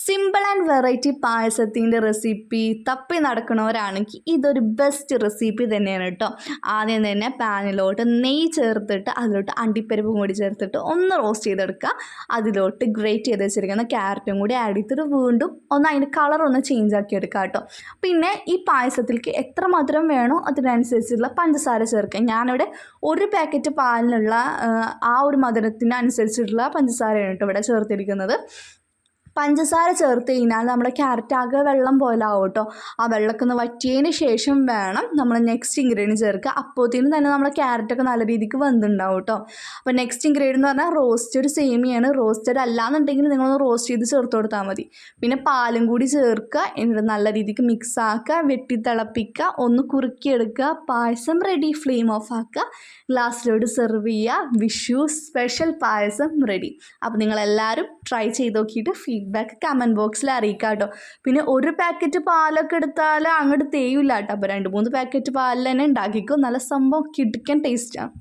Simple and variety പായസത്തിൻ്റെ recipe തപ്പി നടക്കണവരാണെങ്കിൽ ഇതൊരു best recipe തന്നെയാണ് കേട്ടോ. ആദ്യം തന്നെ പാനിലോട്ട് നെയ്യ് ചേർത്തിട്ട് അതിലോട്ട് അണ്ടിപ്പരിപ്പും കൂടി ചേർത്തിട്ട് ഒന്ന് റോസ്റ്റ് ചെയ്തെടുക്കുക. അതിലോട്ട് ഗ്രേറ്റ് ചെയ്ത് വെച്ചിരിക്കുന്ന ക്യാരറ്റും കൂടി ആഡ് ചെയ്തിട്ട് വീണ്ടും ഒന്ന് അതിൻ്റെ കളറൊന്ന് ചേഞ്ച് ആക്കി എടുക്കുക കേട്ടോ. പിന്നെ ഈ പായസത്തിലേക്ക് എത്ര മധുരം വേണോ അതിനനുസരിച്ചുള്ള പഞ്ചസാര ചേർക്കുക. ഞാനിവിടെ ഒരു പാക്കറ്റ് പാലിനുള്ള ആ ഒരു മധുരത്തിന് അനുസരിച്ചിട്ടുള്ള പഞ്ചസാരയാണ് കേട്ടോ ഇവിടെ ചേർത്തിരിക്കുന്നത്. പഞ്ചസാര ചേർത്ത് കഴിഞ്ഞാൽ നമ്മുടെ ക്യാരറ്റ് ആകെ വെള്ളം പോലെ ആവും കേട്ടോ. ആ വെള്ളമൊക്കെ ഒന്ന് വറ്റിയതിന് ശേഷം വേണം നമ്മൾ നെക്സ്റ്റ് ഇൻഗ്രീഡിയൻറ്റ് ചേർക്കുക. അപ്പോഴത്തേനും തന്നെ നമ്മുടെ ക്യാരറ്റൊക്കെ നല്ല രീതിക്ക് വെന്തുണ്ടാവും കേട്ടോ. അപ്പോൾ നെക്സ്റ്റ് ഇൻഗ്രീഡിയൻ്റ് എന്ന് പറഞ്ഞാൽ റോസ്റ്റഡ് സേമിയാണ്. റോസ്റ്റഡ് അല്ലാന്നുണ്ടെങ്കിൽ നിങ്ങളൊന്ന് റോസ്റ്റ് ചെയ്ത് ചേർത്ത് കൊടുത്താൽ മതി. പിന്നെ പാലും കൂടി ചേർക്കുക. എന്നിട്ട് നല്ല രീതിക്ക് മിക്സ് ആക്കുക, വെട്ടി തിളപ്പിക്കുക, ഒന്ന് കുറുക്കിയെടുക്കുക. പായസം റെഡി. ഫ്ലെയിം ഓഫ് ആക്കുക, ഗ്ലാസ്സിലോട്ട് സെർവ് ചെയ്യുക. വിഷു സ്പെഷ്യൽ പായസം റെഡി. അപ്പോൾ നിങ്ങളെല്ലാവരും ട്രൈ ചെയ്ത് നോക്കിയിട്ട് ഫീഡ്ബാക്ക് കമൻറ്റ് ബോക്സിൽ അറിയിക്കാം കേട്ടോ. പിന്നെ ഒരു പാക്കറ്റ് പാലൊക്കെ എടുത്താൽ അങ്ങോട്ട് തേയില്ല കേട്ടോ. അപ്പോൾ 2-3 പാക്കറ്റ് പാലിൽ തന്നെ ഉണ്ടാക്കിക്കോ. നല്ല സംഭവം കിടിക്കൻ ടേസ്റ്റാണ്.